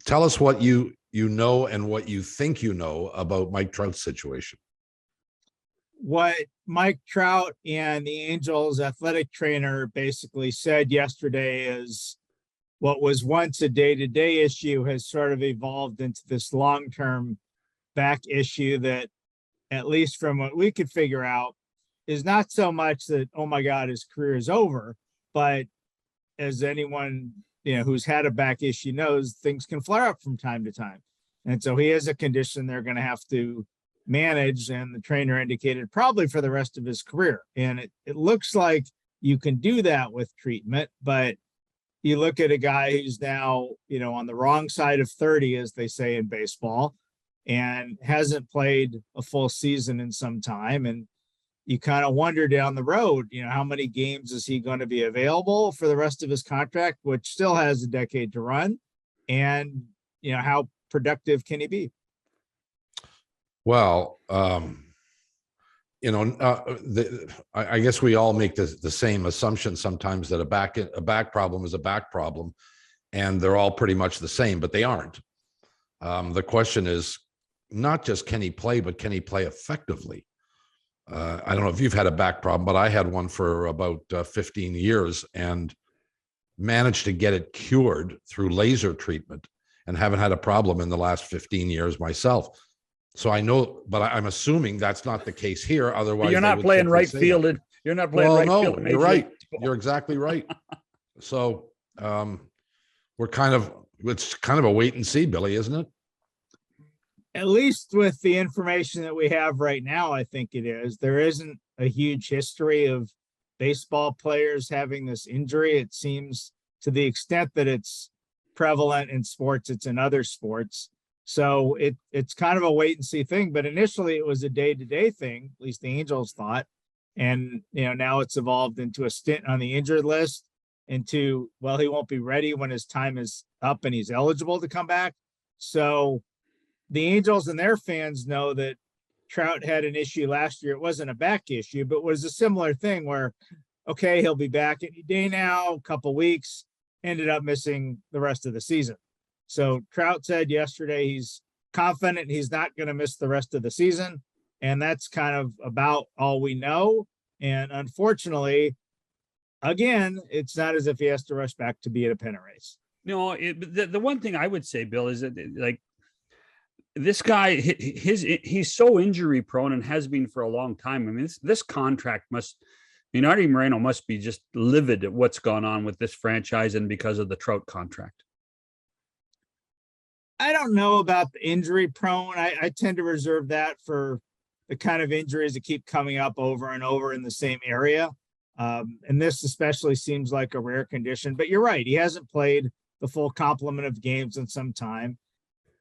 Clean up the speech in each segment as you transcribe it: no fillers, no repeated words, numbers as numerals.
tell us what you know and what you think you know about Mike Trout's situation. What Mike Trout and the Angels athletic trainer basically said yesterday is what was once a day-to-day issue has sort of evolved into this long-term back issue that, at least from what we could figure out, is not so much that, oh my God, his career is over, but as anyone, who's had a back issue knows, things can flare up from time to time. And so he has a condition they're going to have to manage, and the trainer indicated probably for the rest of his career. And it looks like you can do that with treatment, but you look at a guy who's now, on the wrong side of 30, as they say in baseball, and hasn't played a full season in some time. And you kind of wonder down the road, how many games is he going to be available for the rest of his contract, which still has a decade to run? And, how productive can he be? Well, I guess we all make the same assumption sometimes that a back problem is a back problem, and they're all pretty much the same, but they aren't. The question is not just can he play, but can he play effectively? I don't know if you've had a back problem, but I had one for about 15 years and managed to get it cured through laser treatment and haven't had a problem in the last 15 years myself. So I know, but I'm assuming that's not the case here. Otherwise, you're not playing right field. You're not playing right field. No, you're right. You're exactly right. So it's kind of a wait and see, Billy, isn't it? At least with the information that we have right now, I think it is. There isn't a huge history of baseball players having this injury. It seems, to the extent that it's prevalent in sports, it's in other sports. So it's kind of a wait and see thing. But initially it was a day-to-day thing, at least the Angels thought. And, now it's evolved into a stint on the injured list, into, well, he won't be ready when his time is up and he's eligible to come back. So the Angels and their fans know that Trout had an issue last year. It wasn't a back issue, but was a similar thing where, okay, he'll be back any day now, a couple weeks, ended up missing the rest of the season. So Trout said yesterday he's confident he's not going to miss the rest of the season. And that's kind of about all we know. And unfortunately, again, it's not as if he has to rush back to be at a pennant race. No, the one thing I would say, Bill, is that, like, this guy, he's so injury prone and has been for a long time. I mean, this contract Artie Moreno must be just livid at what's gone on with this franchise and because of the Trout contract. I don't know about the injury prone. I tend to reserve that for the kind of injuries that keep coming up over and over in the same area. And this especially seems like a rare condition, but you're right. He hasn't played the full complement of games in some time.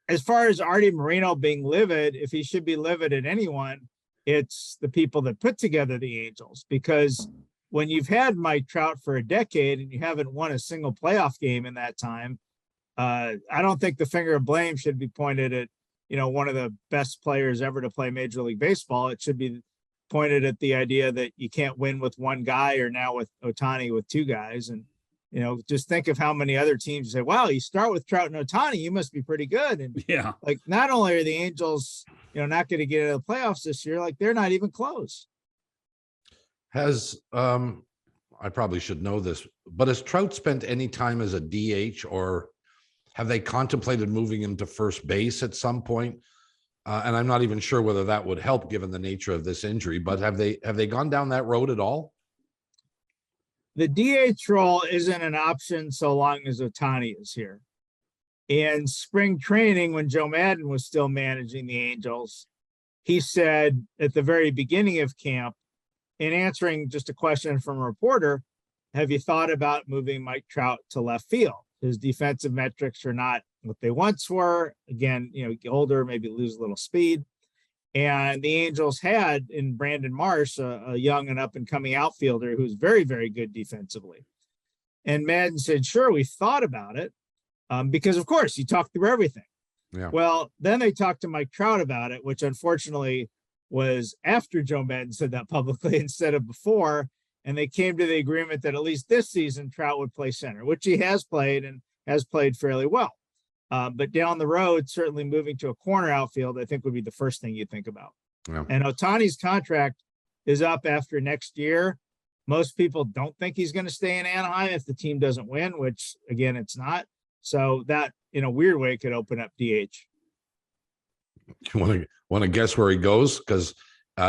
As far as Artie Moreno being livid, if he should be livid at anyone, it's the people that put together the Angels, because when you've had Mike Trout for a decade and you haven't won a single playoff game in that time, I don't think the finger of blame should be pointed at, one of the best players ever to play Major League Baseball. It should be pointed at the idea that you can't win with one guy, or now with Ohtani with two guys. And, just think of how many other teams say, wow, you start with Trout and Ohtani, you must be pretty good. And yeah, like, not only are the Angels, not going to get into the playoffs this year, like, they're not even close. I probably should know this, but has Trout spent any time as a DH, or have they contemplated moving him to first base at some point? And I'm not even sure whether that would help given the nature of this injury, but have they gone down that road at all? The DH role isn't an option so long as Ohtani is here. In spring training, when Joe Maddon was still managing the Angels, he said at the very beginning of camp, in answering just a question from a reporter, have you thought about moving Mike Trout to left field? His defensive metrics are not what they once were. Again, get older, maybe lose a little speed. And the Angels had in Brandon Marsh, a young and up and coming outfielder who's very, very good defensively. And Maddon said, sure, we thought about it, because of course you talk through everything. Yeah. Well, then they talked to Mike Trout about it, which unfortunately was after Joe Maddon said that publicly instead of before. And they came to the agreement that at least this season Trout would play center, which he has played and has played fairly well. But down the road, certainly moving to a corner outfield, I think would be the first thing you think about. Yeah. And Ohtani's contract is up after next year. Most people don't think he's going to stay in Anaheim if the team doesn't win, which again, it's not. So that in a weird way could open up DH. You want to guess where he goes? Because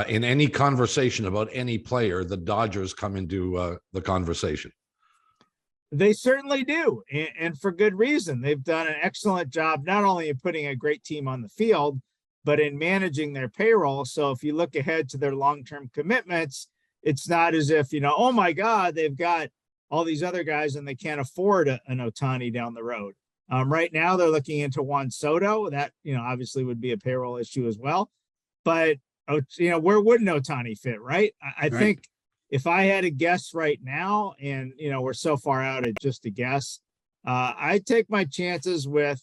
in any conversation about any player, the Dodgers come into the conversation. They certainly do, and for good reason. They've done an excellent job, not only in putting a great team on the field, but in managing their payroll. So if you look ahead to their long-term commitments, it's not as if, oh my God, they've got all these other guys and they can't afford an Ohtani down the road. Right now they're looking into Juan Soto. That, obviously would be a payroll issue as well. But, where wouldn't Ohtani fit, right? I think if I had a guess right now, and, we're so far out at just a guess, I'd take my chances with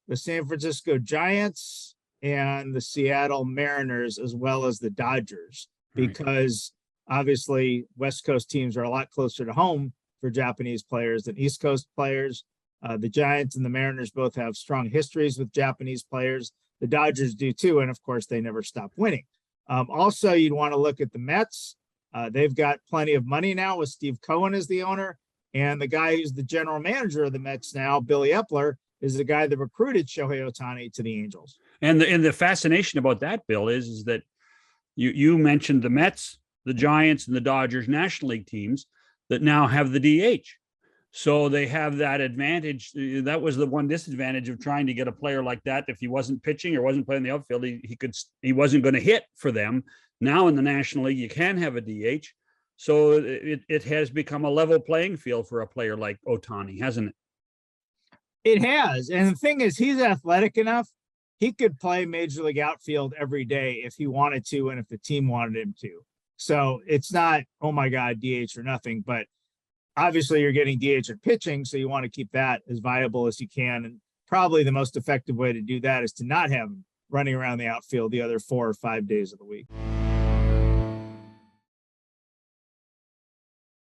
the San Francisco Giants and the Seattle Mariners, as well as the Dodgers, because obviously West Coast teams are a lot closer to home for Japanese players than East Coast players. The Giants and the Mariners both have strong histories with Japanese players. The Dodgers do too. And of course, they never stop winning. Also, you'd want to look at the Mets. They've got plenty of money now with Steve Cohen as the owner. And the guy who's the general manager of the Mets now, Billy Epler, is the guy that recruited Shohei Ohtani to the Angels. And the fascination about that, Bill, is that you mentioned the Mets, the Giants, and the Dodgers National League teams that now have the DH. So they have that advantage. That was the one disadvantage of trying to get a player like that. If he wasn't pitching or wasn't playing the outfield, he wasn't going to hit for them. Now in the National League, you can have a DH. So it has become a level playing field for a player like Ohtani, hasn't it? It has. And the thing is, he's athletic enough. He could play major league outfield every day if he wanted to, and if the team wanted him to. So it's not, oh my God, DH or nothing, but obviously you're getting DH at pitching. So you want to keep that as viable as you can. And probably the most effective way to do that is to not have him running around the outfield the other 4 or 5 days of the week.